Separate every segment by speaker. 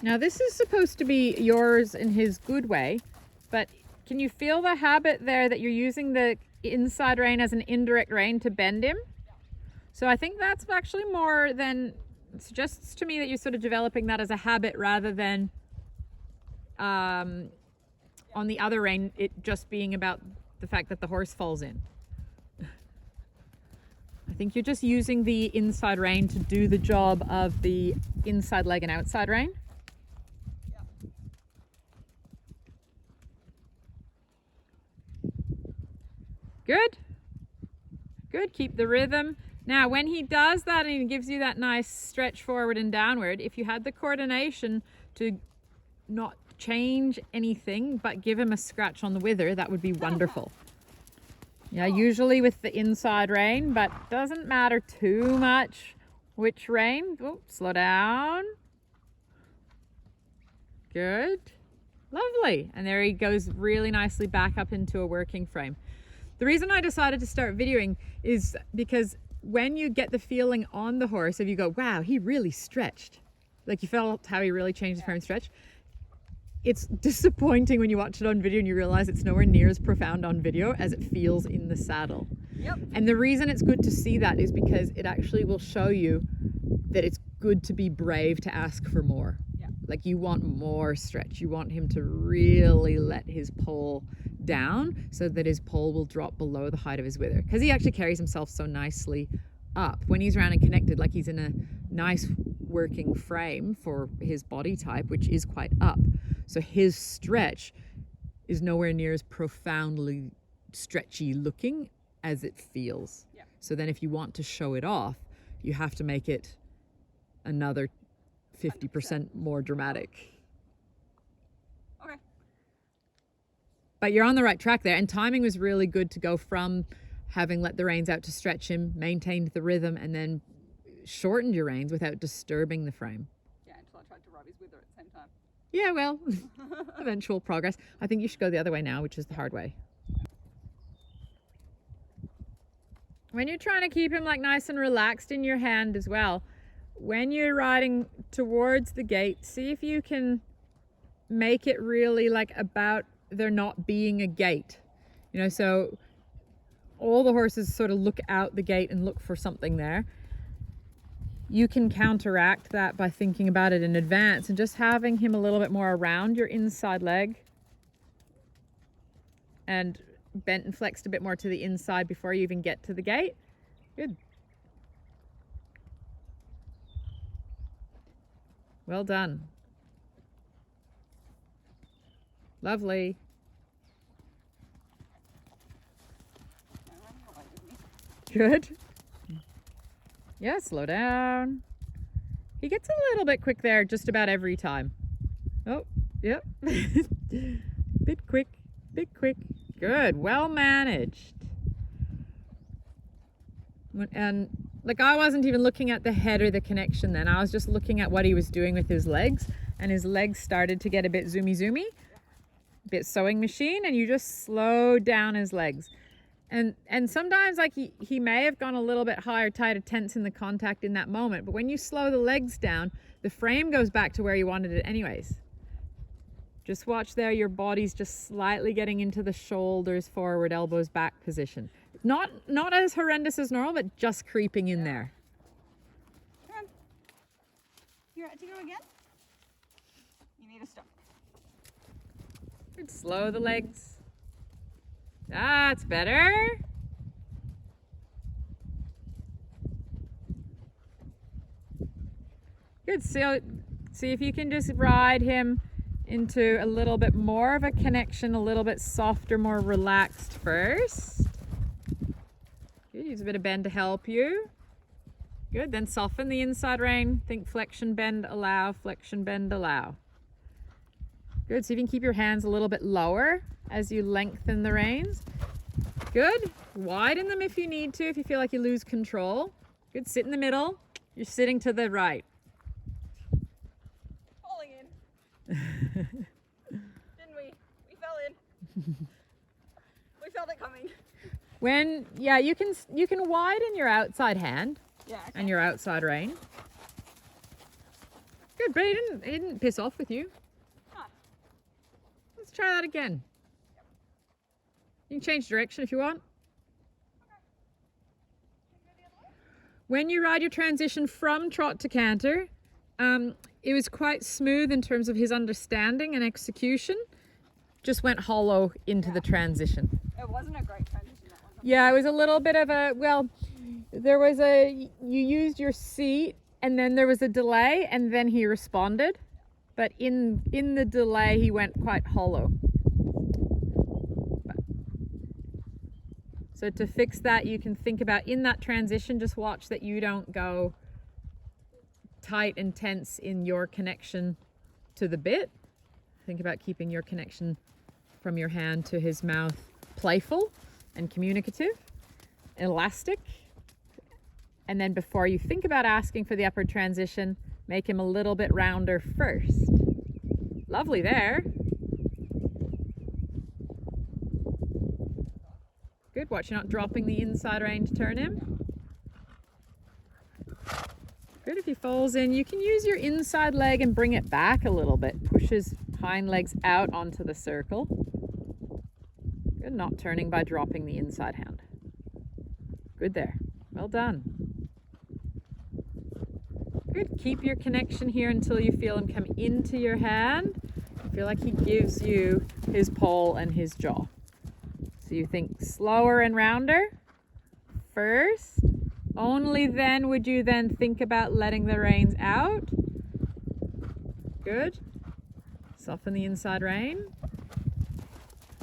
Speaker 1: Now this is supposed to be yours in his good way, but can you feel the habit there that you're using the inside rein as an indirect rein to bend him? So I think that's actually more than, it suggests to me that you're sort of developing that as a habit rather than on the other rein, it just being about the fact that the horse falls in. I think you're just using the inside rein to do the job of the inside leg and outside rein. Good. Good, keep the rhythm. Now, when he does that and he gives you that nice stretch forward and downward, if you had the coordination to not change anything but give him a scratch on the wither, that would be wonderful. Yeah, usually with the inside rein, but doesn't matter too much which rein. Oh, slow down. Good. Lovely. And there he goes really nicely back up into a working frame. The reason I decided to start videoing is because when you get the feeling on the horse, if you go, wow, he really stretched, like you felt how he really changed the frame stretch, it's disappointing when you watch it on video and you realize it's nowhere near as profound on video as it feels in the saddle.
Speaker 2: Yep.
Speaker 1: And the reason it's good to see that is because it actually will show you that it's good to be brave to ask for more.
Speaker 2: Yeah.
Speaker 1: Like you want more stretch. You want him to really let his pole down so that his pole will drop below the height of his wither, because he actually carries himself so nicely up when he's round and connected, like he's in a nice working frame for his body type, which is quite up. So his stretch is nowhere near as profoundly stretchy looking as it feels.
Speaker 2: Yeah.
Speaker 1: So then if you want to show it off, you have to make it another 50% more dramatic.
Speaker 2: Okay.
Speaker 1: But you're on the right track there, and timing was really good to go from having let the reins out to stretch him, maintained the rhythm, and then shortened your reins without disturbing the frame.
Speaker 2: Yeah, until I tried to rub his wither at the same time.
Speaker 1: Yeah, well, eventual progress. I think you should go the other way now, which is the hard way. When you're trying to keep him like nice and relaxed in your hand as well, when you're riding towards the gate, see if you can make it really like about there not being a gate. You know, so all the horses sort of look out the gate and look for something there. You can counteract that by thinking about it in advance and just having him a little bit more around your inside leg and bent and flexed a bit more to the inside before you even get to the gate. Good. Well done. Lovely. Good. Yeah, slow down. He gets a little bit quick there just about every time. Oh, yep. Bit quick, bit quick. Good, well managed. And like I wasn't even looking at the head or the connection then. I was just looking at what he was doing with his legs, and his legs started to get a bit zoomy, a bit sewing machine, and you just slowed down his legs. And sometimes like he may have gone a little bit higher, tighter, tense in the contact in that moment, but when you slow the legs down, the frame goes back to where you wanted it anyways. Just watch there, your body's just slightly getting into the shoulders forward, elbows back position. Not as horrendous as normal, but just creeping in there.
Speaker 2: Come on. You're ready to go again? You need to stop.
Speaker 1: Good, slow the legs. That's better. Good, so see if you can just ride him into a little bit more of a connection, a little bit softer, more relaxed first. Good, use a bit of bend to help you. Good, then soften the inside rein. Think flexion, bend, allow, flexion, bend, allow. Good, so you can keep your hands a little bit lower as you lengthen the reins. Good, widen them if you need to, if you feel like you lose control. Good, sit in the middle. You're sitting to the right.
Speaker 2: Falling in. Didn't we? We fell in. We felt it coming.
Speaker 1: When, yeah, you can widen your outside hand
Speaker 2: Yeah.
Speaker 1: and your outside rein. Good, but he didn't piss off with you.
Speaker 2: Nice.
Speaker 1: Let's try that again. You can change direction if you want. When you ride your transition from trot to canter, it was quite smooth in terms of his understanding and execution. Just went hollow into the transition.
Speaker 2: It wasn't a great transition, that one.
Speaker 1: Yeah, it was a little bit of a, well, there was you used your seat and then there was a delay and then he responded. But in the delay, he went quite hollow. So to fix that, you can think about in that transition, just watch that you don't go tight and tense in your connection to the bit. Think about keeping your connection from your hand to his mouth playful and communicative, elastic. And then before you think about asking for the upward transition, make him a little bit rounder first. Lovely there. Good, watch you're not dropping the inside rein to turn him. Good, if he falls in, you can use your inside leg and bring it back a little bit. Push his hind legs out onto the circle. Good, not turning by dropping the inside hand. Good there, well done. Good, keep your connection here until you feel him come into your hand. Feel like he gives you his pole and his jaw. So you think slower and rounder first. Only then would you then think about letting the reins out. Good. Soften the inside rein.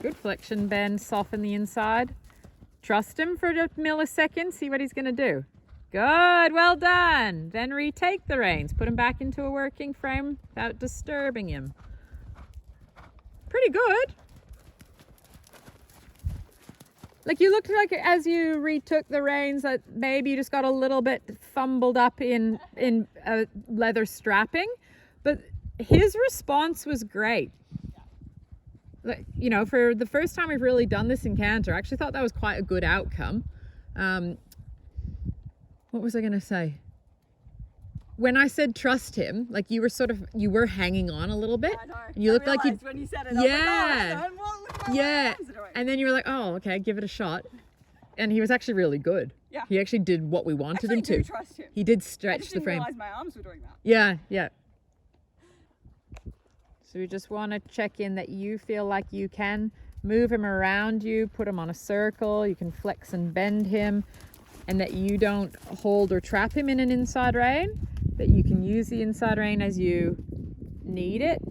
Speaker 1: Good, flexion bend, soften the inside. Trust him for a millisecond, see what he's gonna do. Good, well done. Then retake the reins, put him back into a working frame without disturbing him. Pretty good. Like you looked like as you retook the reins that maybe you just got a little bit fumbled up in leather strapping, but his response was great. Like, you know, for the first time we've really done this in canter, I actually thought that was quite a good outcome. What was I going to say? When I said trust him, like you were hanging on a little bit.
Speaker 2: I know.
Speaker 1: And you looked like you.
Speaker 2: When you said it,
Speaker 1: Yeah.
Speaker 2: I was like, oh, look at my
Speaker 1: Yeah.
Speaker 2: arms are doing.
Speaker 1: And then you were like, oh, okay, give it a shot. And he was actually really good.
Speaker 2: Yeah.
Speaker 1: He actually did what we wanted
Speaker 2: I
Speaker 1: him
Speaker 2: do
Speaker 1: to.
Speaker 2: trust him.
Speaker 1: He did
Speaker 2: I
Speaker 1: stretch
Speaker 2: just
Speaker 1: the
Speaker 2: didn't
Speaker 1: frame.
Speaker 2: realize my arms were doing that.
Speaker 1: Yeah, yeah. So we just want to check in that you feel like you can move him around you, put him on a circle, you can flex and bend him, and that you don't hold or trap him in an inside rein, that you can use the inside rein as you need it,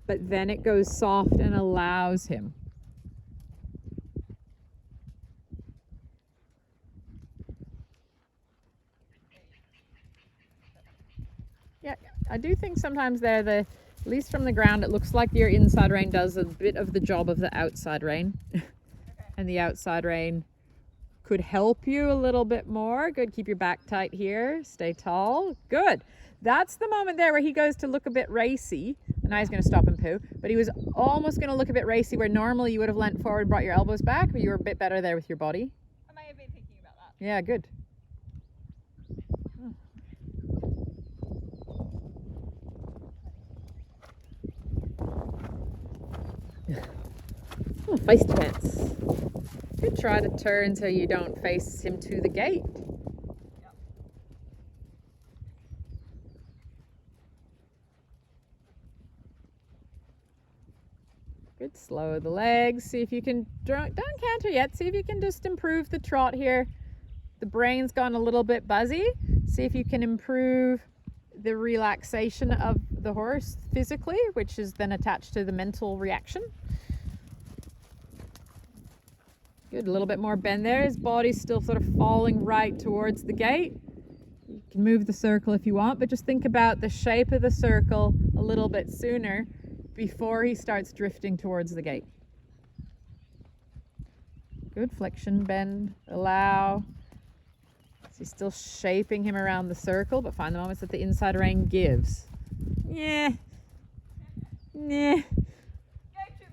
Speaker 1: but then it goes soft and allows him. Yeah, I do think sometimes at least from the ground, it looks like your inside rein does a bit of the job of the outside rein. And the outside rein could help you a little bit more. Good, keep your back tight here, stay tall. Good. That's the moment there where he goes to look a bit racy. And now he's going to stop and poo. But he was almost going to look a bit racy where normally you would have leant forward, brought your elbows back, but you were a bit better there with your body.
Speaker 2: I may have been thinking about that.
Speaker 1: Yeah, good. Oh, face defense. Good, try to turn so you don't face him to the gate.
Speaker 2: Yep.
Speaker 1: Good, slow the legs. See if you can, don't canter yet. See if you can just improve the trot here. The brain's gone a little bit buzzy. See if you can improve the relaxation of the horse physically, which is then attached to the mental reaction. Good, a little bit more bend there. His body's still sort of falling right towards the gate. You can move the circle if you want, but just think about the shape of the circle a little bit sooner before he starts drifting towards the gate. Good, flexion, bend, allow. So you're still shaping him around the circle, but find the moments that the inside rein gives. Yeah. Yeah.
Speaker 2: Too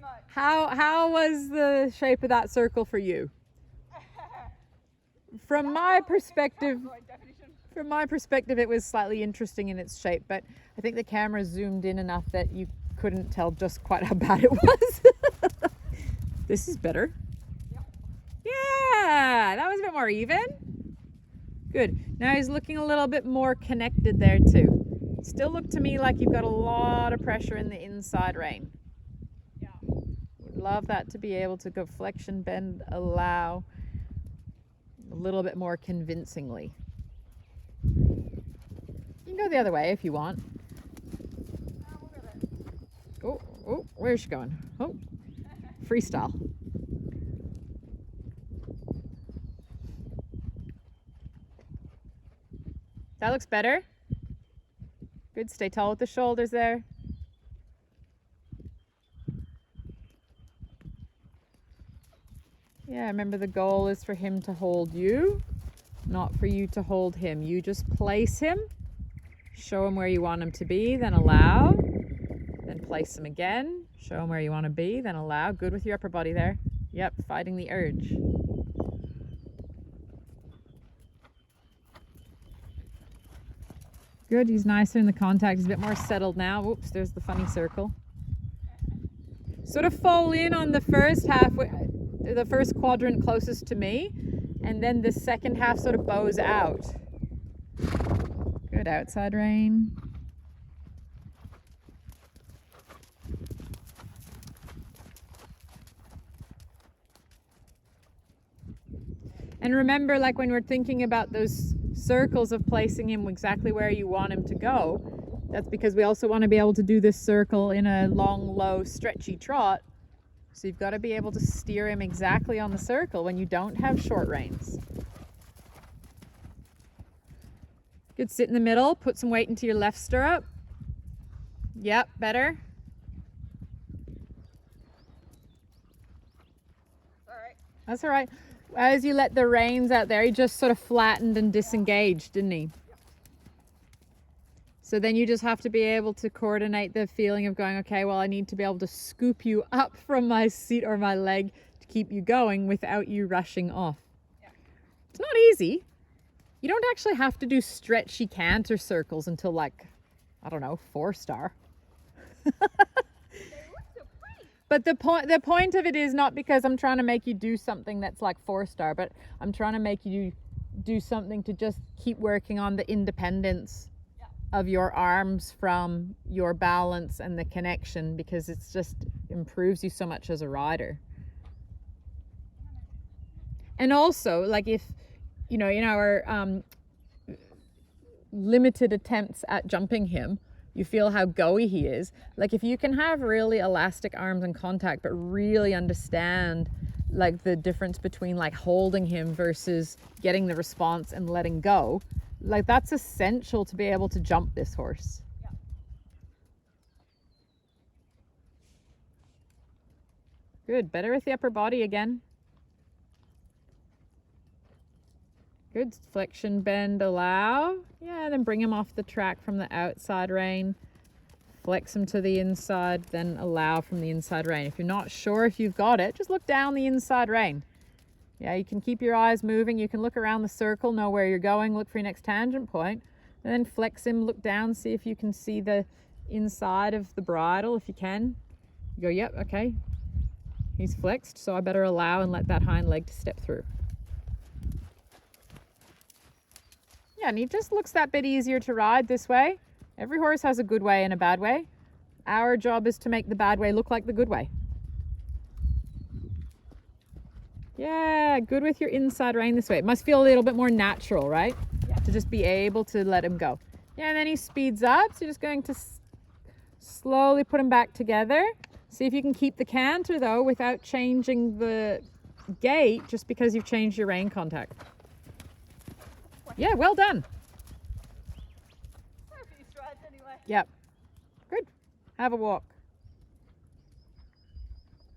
Speaker 2: much.
Speaker 1: How was the shape of that circle for you? From my perspective, From my perspective, it was slightly interesting in its shape, but I think the camera zoomed in enough that you couldn't tell just quite how bad it was. This is better.
Speaker 2: Yep.
Speaker 1: Yeah, that was a bit more even. Good. Now he's looking a little bit more connected there too. Still look to me like you've got a lot of pressure in the inside rein.
Speaker 2: Yeah.
Speaker 1: Would love that to be able to go flexion, bend, allow a little bit more convincingly. You can go the other way if you want.
Speaker 2: We'll go there.
Speaker 1: Oh, where's she going? Oh, freestyle. That looks better. Good, stay tall with the shoulders there. Yeah, remember the goal is for him to hold you, not for you to hold him. You just place him, show him where you want him to be, then allow, then place him again, show him where you want to be, then allow. Good with your upper body there. Yep, fighting the urge. Good, he's nicer in the contact, he's a bit more settled now. Oops, there's the funny circle. Sort of fall in on the first half, the first quadrant closest to me, and then the second half sort of bows out. Good, outside rein. And remember, like when we're thinking about those circles of placing him exactly where you want him to go, that's because we also want to be able to do this circle in a long, low, stretchy trot. So you've got to be able to steer him exactly on the circle when you don't have short reins. Good, sit in the middle, put some weight into your left stirrup. Yep, better.
Speaker 2: All right.
Speaker 1: That's all right. As you let the reins out there, he just sort of flattened and disengaged, didn't he? So then you just have to be able to coordinate the feeling of going, okay, well, I need to be able to scoop you up from my seat or my leg to keep you going without you rushing off.
Speaker 2: Yeah.
Speaker 1: It's not easy. You don't actually have to do stretchy canter circles until like, I don't know, 4-star.
Speaker 2: They look so pretty.
Speaker 1: But the point of it is not because I'm trying to make you do something that's like 4-star, but I'm trying to make you do something to just keep working on the independence of your arms from your balance and the connection, because it's just improves you so much as a rider. And also, like if, you know, in our limited attempts at jumping him, you feel how go-y he is. Like if you can have really elastic arms and contact, but really understand like the difference between like holding him versus getting the response and letting go, like that's essential to be able to jump this horse.
Speaker 2: Yeah.
Speaker 1: Good, better with the upper body again. Good, flexion, bend, allow. Yeah, then bring him off the track from the outside rein. Flex him to the inside, then allow from the inside rein. If you're not sure if you've got it, just look down the inside rein. Yeah, you can keep your eyes moving. You can look around the circle, know where you're going, look for your next tangent point, and then flex him, look down, see if you can see the inside of the bridle. If you can, you go, yep, okay. He's flexed, so I better allow and let that hind leg to step through. Yeah, and he just looks that bit easier to ride this way. Every horse has a good way and a bad way. Our job is to make the bad way look like the good way. Yeah, good with your inside rein this way. It must feel a little bit more natural, right?
Speaker 2: Yeah.
Speaker 1: To just be able to let him go. Yeah, and then he speeds up. So you're just going to slowly put him back together. See if you can keep the canter though without changing the gait just because you've changed your rein contact. Yeah, well done.
Speaker 2: A few strides anyway.
Speaker 1: Yep. Good. Have a walk.